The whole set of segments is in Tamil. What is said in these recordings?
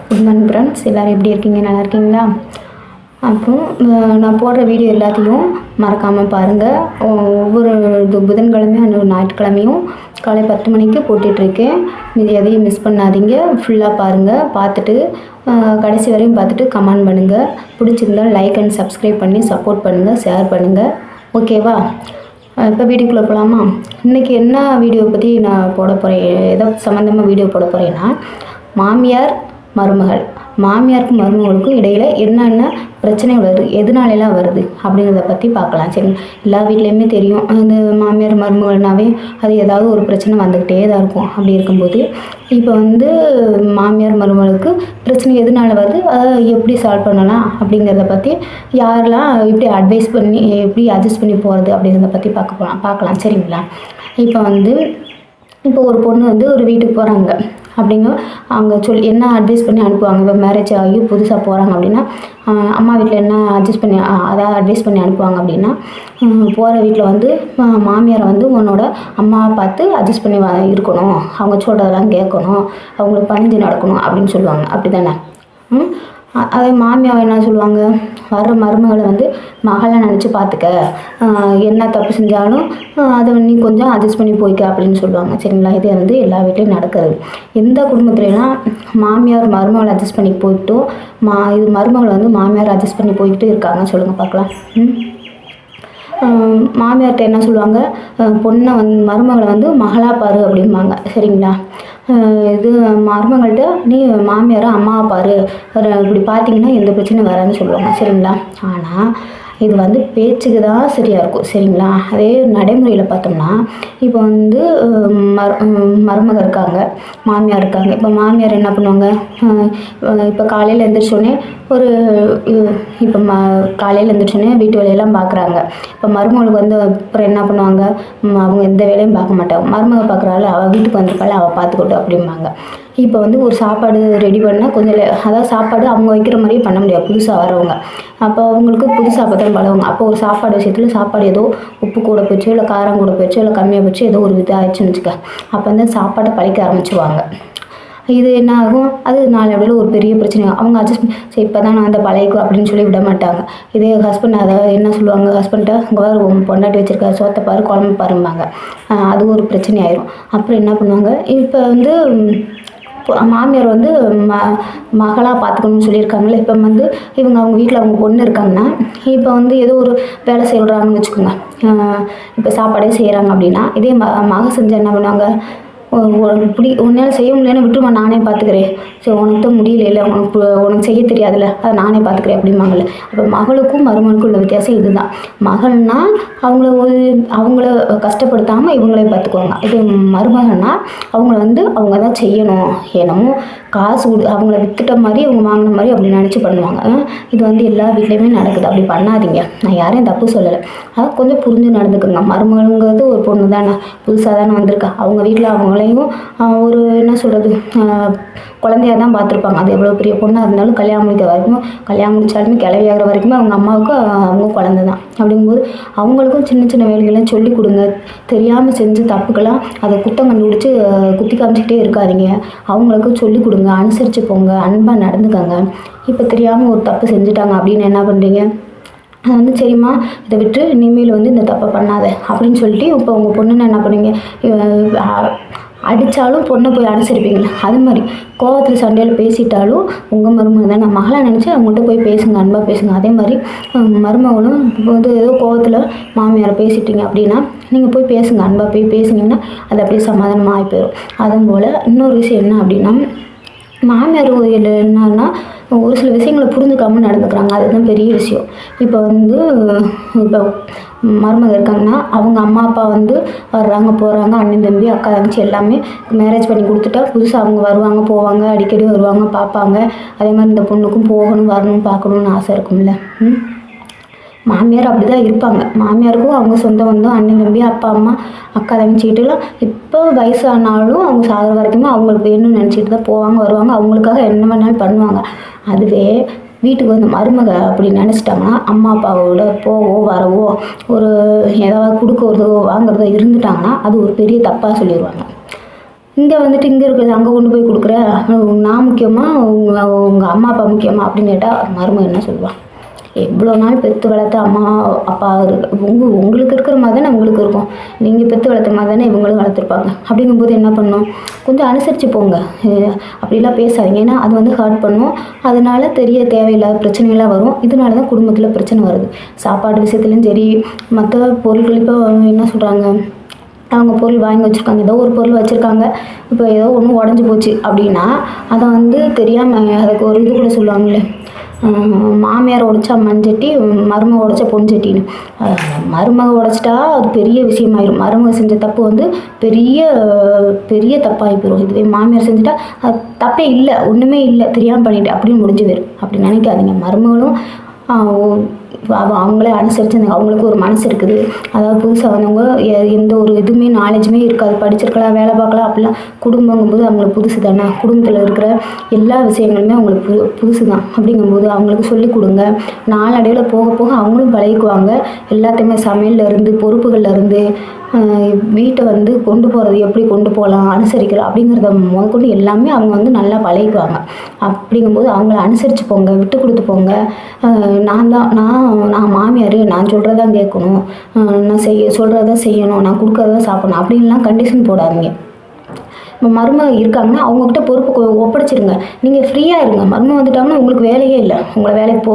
குட் மார்னிங் ஃப்ரெண்ட்ஸ், எல்லோரும் எப்படி இருக்கீங்க? நல்லா இருக்கீங்களா? அப்புறம் நான் போடுற வீடியோ எல்லாத்தையும் மறக்காமல் பாருங்கள். ஒவ்வொரு புதன்கிழமையும் ஞாயிற்றுக்கிழமையும் காலை 10 மணிக்கு போட்டுட்ருக்கேன். இது எதையும் மிஸ் பண்ணாதீங்க. ஃபுல்லாக பாருங்கள். பார்த்துட்டு கடைசி வரையும் பார்த்துட்டு கமெண்ட் பண்ணுங்கள். பிடிச்சிருந்தால் லைக் அண்ட் சப்ஸ்கிரைப் பண்ணி சப்போர்ட் பண்ணுங்கள், ஷேர் பண்ணுங்கள். ஓகேவா? இப்போ வீடியோக்குள்ளே போகலாமா? இன்றைக்கி என்ன வீடியோ பற்றி நான் போட போகிறேன், எதை சம்மந்தமாக வீடியோ போட போகிறேன்னா, மாமியார் மருமகள், மாமியாருக்கும் மருமகளுக்கும் இடையில் என்னென்ன பிரச்சனை வருது, எதனாலெல்லாம் வருது அப்படிங்கிறத பற்றி பார்க்கலாம். சரி, எல்லா வீட்லேயுமே தெரியும், அந்த மாமியார் மருமகள்னாவே அது ஏதாவது ஒரு பிரச்சனை வந்துக்கிட்டே தான் இருக்கும். அப்படி இருக்கும்போது இப்போ மாமியார் மருமகளுக்கு பிரச்சனை எதனால வருது, அதை எப்படி சால்வ் பண்ணலாம் அப்படிங்கிறத பற்றி யாரெல்லாம் எப்படி அட்வைஸ் பண்ணி எப்படி அட்ஜஸ்ட் பண்ணி போகிறது அப்படிங்கிறத பற்றி பார்க்கலாம். சரிங்களா? இப்போ ஒரு பொண்ணு ஒரு வீட்டுக்கு போகிறாங்க அப்படிங்க, அவங்க என்ன அட்வைஸ் பண்ணி அனுப்புவாங்க. இப்போ மேரேஜ் ஆகி புதுசாக போகிறாங்க அப்படின்னா அம்மா வீட்டில் என்ன அட்வைஸ் பண்ணி அனுப்புவாங்க அப்படின்னா, போகிற வீட்டில் மாமியாரை உன்னோட அம்மாவை பார்த்து அட்ஜஸ்ட் பண்ணி இருக்கணும், அவங்க சொல்கிறதெல்லாம் கேட்கணும், அவங்களுக்கு பணிஞ்சு நடக்கணும் அப்படின்னு சொல்லுவாங்க. அப்படி தானே? அதே மாமியாவை என்ன சொல்லுவாங்க, வர்ற மருமகளை மகளை நினச்சி பார்த்துக்க, என்ன தப்பு செஞ்சாலும் அதை நீ கொஞ்சம் அட்ஜஸ்ட் பண்ணி போய்க்க அப்படின்னு சொல்லுவாங்க. சரிங்களா? இதே எல்லா வீட்லேயும் நடக்கிறது. எந்த குடும்பத்துலலாம் மாமியார் மருமகளை அட்ஜஸ்ட் பண்ணி போய்கிட்டோ இது மருமகளை மாமியார் அட்ஜஸ்ட் பண்ணி போய்கிட்டு இருக்காங்க, சொல்லுங்கள் பார்க்கலாம். மாமியார்கிட்ட என்ன சொல்லுவாங்க, பொண்ணை மருமகளை மகளாக பாரு அப்படிம்பாங்க. சரிங்களா? இது மருமகள்கிட்ட நீ மாமியாரை அம்மாவை பாரு, இப்படி பார்த்தீங்கன்னா எந்த பிரச்சனையும் வராதுன்னு சொல்லுவாங்க. சரிங்களா? ஆனால் இது பேச்சுக்கு தான் சரியாக இருக்கும். சரிங்களா? அதே நடைமுறையில் பார்த்தோம்னா, இப்போ மருமகள் இருக்காங்க, மாமியார் இருக்காங்க. இப்போ மாமியார் என்ன பண்ணுவாங்க, இப்போ காலையில் எழுந்திரிச்சோடனே இப்போ காலையில் எழுந்திரிச்சோடனே வீட்டு வேலையெல்லாம் பார்க்குறாங்க. இப்போ மருமகளுக்கு அப்புறம் என்ன பண்ணுவாங்க, அவங்க எந்த வேலையும் பார்க்க மாட்டாங்க. மருமகள் பார்க்குறாள், அவள் வீட்டுக்கு வந்திருக்காள், அவள் பார்த்துக்கட்டும் அப்படிம்பாங்க. இப்போ ஒரு சாப்பாடு ரெடி பண்ணால் கொஞ்சம் அதாவது சாப்பாடு அவங்க வைக்கிற மாதிரியே பண்ண முடியாது, புதுசாக வரவங்க. அப்போ அவங்களுக்கு புதுசாக அப்போ தான் பழகுங்க. அப்போ ஒரு சாப்பாடு விஷயத்தில் சாப்பாடு ஏதோ உப்பு கூட போச்சோ, இல்லை காரம் கூட போச்சோ, இல்லை கம்மியாக போச்சோ, ஏதோ ஒரு இதாக ஆயிடுச்சுன்னு வச்சுக்க, அப்போ சாப்பாடை பழிக்க ஆரம்பிச்சுருவாங்க. இது என்ன ஆகும், அது நாளடைவில் ஒரு பெரிய பிரச்சனை. அவங்க அட்ஜஸ்ட் சரி இப்போ தான் நான் பழையக்கும் அப்படின்னு சொல்லி விட மாட்டாங்க. இதே ஹஸ்பண்ட் அதை என்ன சொல்லுவாங்க, ஹஸ்பண்ட்டை இங்கே வேறு பொண்டாட்டி வச்சுருக்க, சோத்தை பாரு, குழம்பு பாரும்பாங்க. அது ஒரு பிரச்சனை ஆயிரும். அப்புறம் என்ன பண்ணுவாங்க, இப்போ மாமியார் மகளாக பார்த்துக்கணும்னு சொல்லியிருக்காங்களே. இப்போ இவங்க அவங்க வீட்டில் அவங்க பொண்ணு இருக்காங்கன்னா, இப்போ ஏதோ ஒரு வேலை செய்கிறாங்கன்னு வச்சுக்கோங்க, இப்போ சாப்பாடே செய்கிறாங்க அப்படின்னா, இதே மக செஞ்சு என்ன பண்ணுவாங்க, உன்னால் செய்ய முடியலன்னு விட்டுருமா, நானே பார்த்துக்கிறேன், சரி உனக்கு தான் முடியல, உனக்கு செய்ய தெரியாதுல்ல, அதை நானே பார்த்துக்கிறேன் அப்படிம்பாங்கல்ல. அப்போ மகளுக்கும் மருமகளுக்கும் உள்ள வித்தியாசம் இதுதான். மகள்னா அவங்கள கஷ்டப்படுத்தாமல் இவங்களே பார்த்துக்குவாங்க. இது மருமகன்னா அவங்கள அவங்க தான் செய்யணும், என்னமோ காசு அவங்கள வித்துட்ட மாதிரி அவங்க வாங்கின மாதிரி அப்படி நினச்சி பண்ணுவாங்க. இது எல்லா வீட்லேயுமே நடக்குது. அப்படி பண்ணாதீங்க. நான் யாரையும் தப்பு சொல்லலை, அதை கொஞ்சம் புரிஞ்சு நடந்துக்குங்க. மருமகள்ங்கிறது ஒரு பொண்ணு தானே, புதுசாக தானே வந்திருக்கா. அவங்க வீட்டில் அவங்களையும் ஒரு என்ன சொல்கிறது, குழந்தையாக தான் பார்த்துருப்பாங்க. அது எவ்வளோ பெரிய பொண்ணாக இருந்தாலும் கல்யாணம் முடிச்சாலுமே கிளவியாகிற வரைக்குமே அவங்க அம்மாவுக்கு அவங்க குழந்தை தான். அப்படிங்கும்போது அவங்களுக்கும் சின்ன சின்ன வேலைகள்லாம் சொல்லிக் கொடுங்க. தெரியாமல் செஞ்ச தப்புக்கெல்லாம் அதை குத்தம் கண்டுபிடிச்சி குத்தி காமிச்சிக்கிட்டே இருக்காதிங்க. அவங்களுக்கும் சொல்லிக் கொடுங்க, அனுசரித்து போங்க, அன்பாக நடந்துக்கங்க. இப்போ தெரியாமல் ஒரு தப்பு செஞ்சுட்டாங்க அப்படின்னு என்ன பண்ணுறீங்க, சரிம்மா இதை விட்டு இனிமேல் இந்த தப்பை பண்ணாத அப்படின்னு சொல்லிட்டு இப்போ உங்கள் பொண்ணுன்னு என்ன பண்ணுவீங்க, அடித்தாலும் பொண்ணை போய் அனுசரிப்பீங்களா, அது மாதிரி கோவத்தில் சண்டையில் பேசிட்டாலும் உங்கள் மருமகள் தான் மகளாக நினச்சி அவங்கள்ட்ட போய் பேசுங்க, அன்பாக பேசுங்க. அதே மாதிரி மருமகளும் இப்போ ஏதோ கோவத்தில் மாமியாரை பேசிட்டீங்க அப்படின்னா நீங்கள் போய் பேசுங்க, அன்பாக போய் பேசுனீங்கன்னா அது அப்படியே சமாதானமாக ஆகி போயிடும். அதுவும் போல் இன்னொரு விஷயம் என்ன அப்படின்னா, மாமியார் என்னன்னா ஒரு சில விஷயங்களை புரிஞ்சுக்காமல் நடந்துக்கிறாங்க. அதுதான் பெரிய விஷயம். இப்போ இப்போ மருமகள் இருக்காங்கன்னா அவங்க அம்மா அப்பா வர்றாங்க போகிறாங்க, அண்ணன் தம்பி அக்கா தங்கச்சி எல்லாமே மேரேஜ் பண்ணி கொடுத்துட்டா புதுசாக அவங்க வருவாங்க போவாங்க, அடிக்கடி வருவாங்க பார்ப்பாங்க. அதே மாதிரி இந்த பொண்ணுக்கும் போகணும் வரணும் பார்க்கணுன்னு ஆசை இருக்கும்ல. மாமியார் அப்படி தான் இருப்பாங்க. மாமியாருக்கும் அவங்க சொந்த பந்தம், அண்ணன் தம்பி அப்பா அம்மா அக்கா தங்கச்சிக்கிட்டலாம் இப்போ வயசானாலும் அவங்க சாகிற வரைக்குமே அவங்களுக்கு வேணும்னு நினச்சிட்டு தான் போவாங்க வருவாங்க, அவங்களுக்காக என்ன வேணாலும் பண்ணுவாங்க. அதுவே வீட்டுக்கு மருமக அப்படி நினச்சிட்டாங்கன்னா, அம்மா அப்பாவோட போவோ வரவோ ஒரு ஏதாவது கொடுக்கறதோ வாங்குறதோ இருந்துட்டாங்கன்னா அது ஒரு பெரிய தப்பாக சொல்லிடுவாங்க. இங்கே வந்துட்டு இங்கே இருக்கிறது அங்கே கொண்டு போய் கொடுக்குற, நான் முக்கியமாக உங்கள் அம்மா அப்பா முக்கியமாக அப்படின்னு கேட்டால் மருமகன் என்ன சொல்லுவாள்? எவ்வளோ நாள் பெற்று வளர்த்த அம்மா அப்பா உங்களுக்கு இருக்கிற மாதிரி தானே உங்களுக்கு இருக்கும், நீங்கள் பெற்று வளர்த்த மாதிரி தானே இவங்களும் வளர்த்துருப்பாங்க. அப்படிங்கும்போது என்ன பண்ணணும், கொஞ்சம் அனுசரித்து போங்க, அப்படிலாம் பேசாதீங்க. ஏன்னா அது வந்து ஹர்ட் பண்ணும், அதனால தேவையில்லாத பிரச்சனைகளாக வரும். இதனால தான் குடும்பத்தில் பிரச்சனை வருது. சாப்பாடு விஷயத்துலையும் சரி, மற்ற பொருட்கள் இப்போ என்ன சொல்கிறாங்க, அவங்க பொருள் வாங்கி வச்சுருக்காங்க, ஏதோ ஒரு பொருள் வச்சுருக்காங்க, இப்போ ஏதோ ஒன்று உடஞ்சி போச்சு அப்படின்னா அதை வந்து தெரியாமல் அதுக்கு ஒரு இது கூட சொல்லுவாங்களே, மாமியார் உடைச்சா மண்சட்டி, மருமக உடைச்சா பொன்சட்டின்னு. மருமக உடைச்சிட்டா அது பெரிய விஷயமாயிரும். மருமக செஞ்ச தப்பு வந்து பெரிய பெரிய தப்பாகி போயிடும். இதுவே மாமியார் செஞ்சுட்டா அது தப்பே இல்லை, ஒன்றுமே இல்லை, தெரியாமல் பண்ணிட்டு அப்படின்னு முடிஞ்சு போயிடும். அப்படி நினைக்காதீங்க. மருமகளும் அவங்களே அனுசரித்து அவங்களுக்கு ஒரு மனசு இருக்குது. அதாவது புதுசாக வந்தவங்க எந்த ஒரு இதுவுமே நாலேஜுமே இருக்காது, படிச்சிருக்கலாம், வேலை பார்க்கலாம், அப்படிலாம். குடும்பங்கும்போது அவங்களுக்கு புதுசு தானே, குடும்பத்தில் இருக்கிற எல்லா விஷயங்களுமே அவங்களுக்கு புதுசு தான். அப்படிங்கும்போது அவங்களுக்கு சொல்லிக் கொடுங்க. நாளடைவில் போக போக அவங்களும் பழகிக்குவாங்க. எல்லாத்தையுமே சமையல்லேருந்து பொறுப்புகள்லேருந்து வீட்டை வந்து கொண்டு போகிறது எப்படி கொண்டு போகலாம், அனுசரிக்கலாம் அப்படிங்கிறத முதற்கொண்டு எல்லாமே அவங்க வந்து நல்லா பழகிக்குவாங்க. அப்படிங்கும்போது அவங்கள அனுசரித்து போங்க, விட்டு கொடுத்து போங்க. நான் மாமியார், நான் சொல்கிறதான் கேட்கணும், நான் சொல்கிறதான் செய்யணும், நான் கொடுக்குறதான் சாப்பிடணும் அப்படின்லாம் கண்டிஷன் போடாதீங்க. இப்போ மருமக இருக்காங்கன்னா அவங்கக்கிட்ட பொறுப்பு ஒப்படைச்சிருங்க. நீங்கள் ஃப்ரீயாக இருங்க. மருமக வந்துட்டாங்கன்னா உங்களுக்கு வேலையே இல்லை, உங்களை வேலைக்கு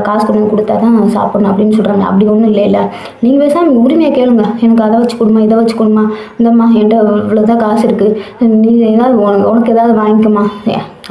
காசு கொண்டு கொடுத்தா தான் சாப்பிடணும் அப்படின்னு சொல்கிறாங்க. அப்படி ஒன்றும் இல்லை. நீங்கள் பேசாமல் உரிமையாக கேளுங்க, எனக்கு அதை வச்சு கொடுமா, இதை வச்சு கொடுமா, இந்தம்மா என்கிட்ட இவ்வளோதான் காசு இருக்குது, நீ ஏதாவது உனக்கு ஏதாவது வாங்கிக்கமா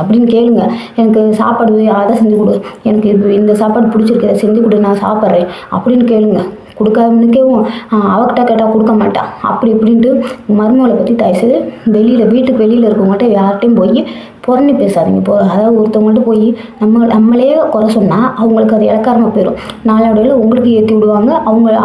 அப்படின்னு கேளுங்க. எனக்கு சாப்பாடு அதை செஞ்சு கொடு, எனக்கு இந்த சாப்பாடு பிடிச்சிருக்கு, அதை செஞ்சு கொடு, நான் சாப்பிட்றேன் அப்படின்னு கேளுங்க. கொடுக்காமனுக்கேவும் அவகிட்ட கேட்டால் கொடுக்க மாட்டான் அப்படி இப்படின்ட்டு மருமகளை பற்றி தயவுசெய்து வீட்டுக்கு வெளியில் இருக்கவங்கள்ட்ட யார்கிட்டையும் போய் புறணி பேசாதீங்க. அதாவது ஒருத்தவங்கள்ட்ட போய் நம்மளே குறை சொன்னால் அவங்களுக்கு அது இலக்காரமாக போயிடும். நாளடைவில் உங்களுக்கு ஏற்றி விடுவாங்க.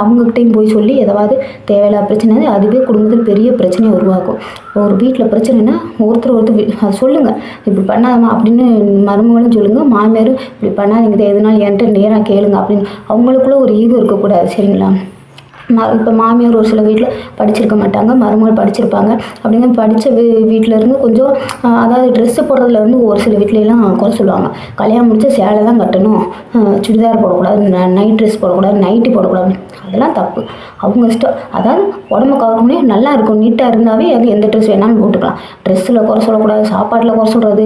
அவங்கக்கிட்டையும் போய் சொல்லி ஏதாவது தேவையில்லாத பிரச்சனை அதுவே குடும்பத்தில் பெரிய பிரச்சனையை உருவாக்கும். ஒரு வீட்டில் பிரச்சனைனா ஒருத்தர் சொல்லுங்கள், இப்படி பண்ணாதம்மா அப்படின்னு மருமகளும் சொல்லுங்கள், மாமியாரும் இப்படி பண்ணாதீங்க, எதுனாலும் என்கிட்ட நேராக கேளுங்க அப்படின்னு. அவங்களுக்குள்ள ஒரு ஈகோ இருக்கக்கூடாது, சரிங்களா? இப்போ மாமியார் ஒரு சில வீட்டில் படிச்சிருக்க மாட்டாங்க, மருமகள் படிச்சிருப்பாங்க. அப்படிங்கிற படித்த வீட்டிலேருந்து கொஞ்சம் அதாவது ட்ரெஸ்ஸு போடுறதுலேருந்து ஒரு சில வீட்லையெல்லாம் குறை சொல்லுவாங்க. கல்யாணம் முடிச்ச சேலை தான் கட்டணும், சுடிதார் போடக்கூடாது, நைட் ட்ரெஸ் போடக்கூடாது, நைட்டி போடக்கூடாது. அதெல்லாம் தப்பு, அவங்க இஷ்டம். அதாவது உடம்பு கவர்மெண்ட்டே நல்லா இருக்கும், நீட்டாக இருந்தாவே அது எந்த ட்ரெஸ் வேணாலும் போட்டுக்கலாம். ட்ரெஸ்ஸில் குறை சொல்லக்கூடாது, சாப்பாட்டில் குறை சொல்கிறது,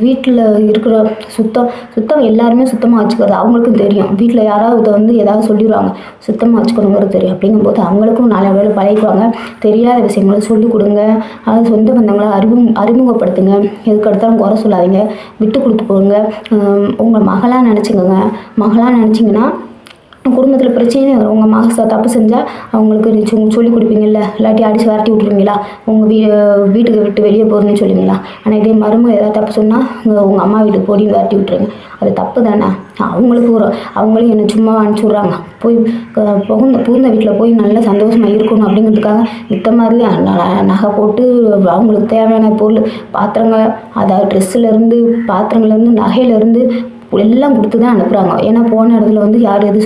வீட்டில் இருக்கிற சுத்தம் எல்லாருமே சுத்தமாக வச்சுக்கிறது அவங்களுக்கும் தெரியும். வீட்டில் யாராவது வந்து ஏதாவது சொல்லிடுவாங்க, சுத்தமாக வச்சுக்கணுங்கிறது தெரியும். அப்படிங்கும்போது அவங்களுக்கும் நாளை வேலை பழகிக்குவாங்க. தெரியாத விஷயங்களை சொல்லிக் கொடுங்க. அதாவது சொந்த பந்தங்களை அறிமுகப்படுத்துங்க. எதுக்கு எடுத்தாலும் குறை சொல்லாதீங்க, விட்டு கொடுத்து போங்க. உங்கள் மகளாக நினச்சிங்கன்னா குடும்பத்தில் பிரச்சனையே வரும். உங்கள் மக தப்பு செஞ்சால் அவங்களுக்கு சொல்லிக் கொடுப்பீங்கள்ல, இல்லாட்டி அடித்து வரட்டி விட்ருவீங்களா, உங்கள் வீட்டுக்கு விட்டு வெளியே போகிறேன்னு சொல்லுவீங்களா? ஆனால் இதே மருமக ஏதாவது தப்பு சொன்னால் உங்கள் அம்மா வீட்டுக்கு போடின்னு வரட்டி விட்ருங்க. அது தப்பு தானே. அவங்களும் என்னை சும்மா அனுப்பிச்சி விட்றாங்க, போய் புகுந்த வீட்டில் போய் நல்லா சந்தோஷமாக இருக்கணும் அப்படிங்கிறதுக்காக மித்த மாதிரி நகை போட்டு அவங்களுக்கு தேவையான பொருள், பாத்திரங்கள், அதாவது ட்ரெஸ்ஸுலேருந்து, பாத்திரங்கள்லேருந்து, நகையிலேருந்து எல்லாம் கொடுத்து தான் அனுப்புகிறாங்க. ஏன்னா போன இடத்துல வந்து யார் எது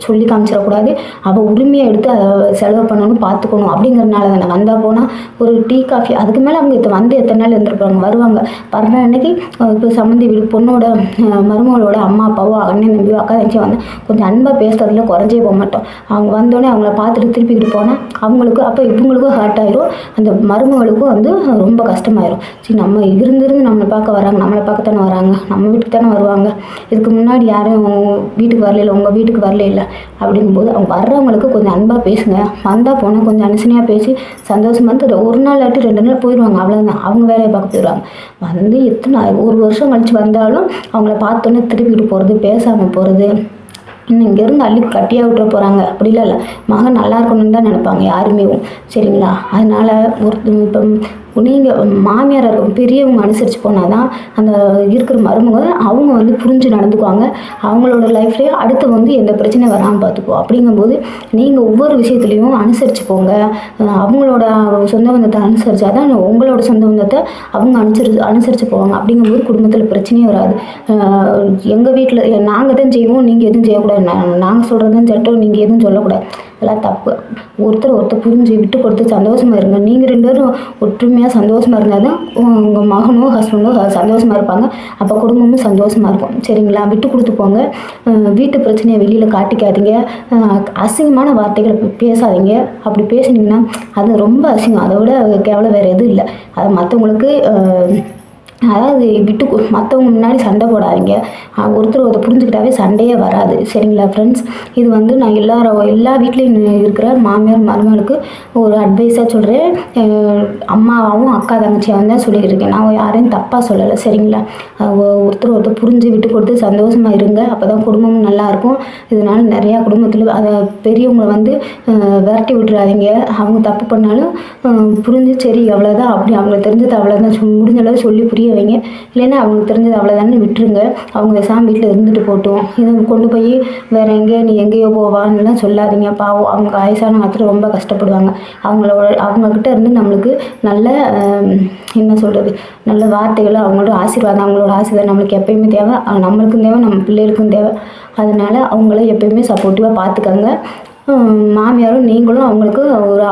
சொல்லி காமிச்சிடக்கூடாது, அவள் உரிமையை எடுத்து அதை செலவு பண்ணணும், பார்த்துக்கணும் அப்படிங்கிறதுனால தானே. வந்தால் போனால் ஒரு டீ காஃபி, அதுக்கு மேலே அவங்க வந்து எத்தனை நாள் இருந்துருப்பாங்க, வருவாங்க. பிறந்த அன்னைக்கு இப்போ சம்மந்தி வீடு பொண்ணோட மருமகளோட அம்மா அப்பாவோ அண்ணன் தம்பியோ அக்கா தங்கச்சி வந்து கொஞ்சம் அன்பாக பேசுறதுல குறைஞ்சே போக மாட்டோம். அவங்க வந்தோடனே அவங்கள பார்த்துட்டு திருப்பிக்கிட்டு போனால் அவங்களுக்கு அப்போ இவங்களுக்கும் ஹர்ட் ஆயிரும், அந்த மருமகளுக்கும் வந்து ரொம்ப கஷ்டமாயிரும். சரி, நம்ம இருந்திருந்து நம்மளை பார்க்க வராங்க, நம்மளை பார்க்கத்தானே வராங்க, நம்ம வீட்டுக்கு தானே வருவாங்க, இதுக்கு முன்னாடி யாரும் வீட்டுக்கு வரல, உங்கள் வீட்டுக்கு வரல இல்லை அப்படிங்கும்போது அவங்க வர்றவங்களுக்கு கொஞ்சம் அன்பாக பேசுங்க. வந்தால் போனால் கொஞ்சம் அனுசனையாக பேசி சந்தோஷமாக இருந்து ஒரு நாள் இல்லாட்டி 2 நாள் போயிடுவாங்க, அவ்வளோதான். அவங்க வேலையை பார்க்க போயிடுவாங்க. வந்து ஒரு வருஷம் கழிச்சு வந்தாலும் அவங்கள பார்த்தோன்னே திருப்பிக்கிட்டு போகிறது, பேசாமல் போகிறது, இன்னும் இங்கேருந்து அள்ளி கட்டியாக விட்டுற போகிறாங்க அப்படிலாம் இல்லை. மகன் நல்லா இருக்கணும்னு தான் நினைப்பாங்க யாருமே, சரிங்களா? அதனால் இப்போ நீங்கள் மாமியார் பெரியவங்க அனுசரித்து போனால் தான் அந்த இருக்கிற மருமக அவங்க வந்து புரிஞ்சு நடந்துக்குவாங்க. அவங்களோட லைஃப்லேயே அடுத்து வந்து எந்த பிரச்சனையும் வராமல் பார்த்துக்குவோம். அப்படிங்கும்போது நீங்கள் ஒவ்வொரு விஷயத்துலையும் அனுசரித்து போங்க. அவங்களோட சொந்த பந்தத்தை அனுசரித்தா தான் உங்களோட சொந்த பந்தத்தை அவங்க அனுசரித்து போவாங்க. அப்படிங்கும்போது குடும்பத்தில் பிரச்சனையே வராது. எங்கள் வீட்டில் நாங்கள் தான் செய்வோம், நீங்கள் எதுவும் செய்யக்கூடாது, நாங்கள் சொல்கிறது தான் சட்டம், நீங்கள் எதுவும் சொல்லக்கூடாது, இதெல்லாம் தப்பு. ஒருத்தர் புரிஞ்சு விட்டு கொடுத்து சந்தோஷமாக இருங்க. நீங்கள் 2 பேரும் ஒற்றுமையாக சந்தோஷமாக இருந்தால் தான் உங்கள் மகனும் ஹஸ்பண்டும் சந்தோஷமாக இருப்பாங்க. அப்போ குடும்பமும் சந்தோஷமாக இருக்கும். சரிங்களா? விட்டு கொடுத்து போங்க. வீட்டு பிரச்சனையை வெளியில் காட்டிக்காதீங்க. அசிங்கமான வார்த்தைகளை பேசாதீங்க. அப்படி பேசுனீங்கன்னா அது ரொம்ப அசிங்கம். அதை விட கேவலம் வேறு எதுவும் இல்லை. அதை மற்றவங்களுக்கு அதாவது மற்றவங்க முன்னாடி சண்டை போடாதீங்க. ஒருத்தர் புரிஞ்சுக்கிட்டாவே சண்டையே வராது. சரிங்களா ஃப்ரெண்ட்ஸ்? இது வந்து நான் எல்லா வீட்லேயும் இருக்கிற மாமியார் மருமகளுக்கு ஒரு அட்வைஸாக சொல்கிறேன். அம்மாவும் அக்கா தங்கச்சியாகவும் தான் சொல்லியிருக்கேன். நான் யாரையும் தப்பாக சொல்லலை. சரிங்களா? ஒருத்தர் புரிஞ்சு விட்டு கொடுத்து சந்தோஷமாக இருங்க. அப்போ தான் குடும்பமும் நல்லாயிருக்கும். இதனால் நிறையா குடும்பத்தில் அதை பெரியவங்களை வந்து விரட்டி விட்டுறாதீங்க. அவங்க தப்பு பண்ணாலும் புரிஞ்சு சரி அவ்வளோதான், அப்படி அவங்களுக்கு தெரிஞ்சது அவ்வளோதான், முடிஞ்ச அளவு சொல்லி புரிய வைங்க. இல்லைன்னா அவங்களுக்கு தெரிஞ்சது அவ்வளோதானே விட்டுருங்க. அவங்க பேசாமல் வீட்டில் இருந்துட்டு போட்டோம். இதை கொண்டு போய் வேறு நீ எங்கேயோ போவான்னுலாம் சொல்லாதீங்க. பாவம், அவங்க வயசான காலத்தில் ரொம்ப கஷ்டப்படுவாங்க. அவங்கக்கிட்ட இருந்து நம்மளுக்கு நல்ல என்ன சொல்கிறது, நல்ல வார்த்தைகள், அவங்களோட ஆசீர்வாதம் நம்மளுக்கு எப்பயுமே தேவை. நம்மளுக்கும் தேவை, நம்ம பிள்ளைகளுக்கும் தேவை. அதனால அவங்கள எப்பயுமே சப்போர்ட்டிவாக பார்த்துக்கங்க. மாமியாரும் நீங்களும் அவங்களுக்கு ஒரு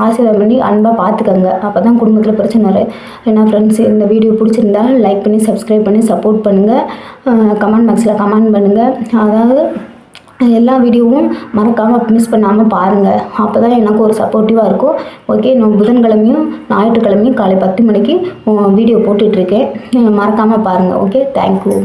ஆசீர்வாதம் பண்ணி அன்பாக பார்த்துக்கங்க. அப்போ தான் குடும்பத்தில் பிரச்சனை வராது. ஏன்னா ஃப்ரெண்ட்ஸ், இந்த வீடியோ பிடிச்சிருந்தா லைக் பண்ணி சப்ஸ்கிரைப் பண்ணி சப்போர்ட் பண்ணுங்கள். கமெண்ட் பாக்ஸில் கமெண்ட் பண்ணுங்கள். அதாவது எல்லா வீடியோவும் மறக்காமல் மிஸ் பண்ணாமல் பாருங்கள். அப்போ தான் எனக்கு ஒரு சப்போர்ட்டிவாக இருக்கும். ஓகே, நான் புதன்கிழமையும் ஞாயிற்றுக்கிழமையும் காலை 10 மணிக்கு வீடியோ போட்டுட்ருக்கேன். மறக்காமல் பாருங்கள். Okay, thank you.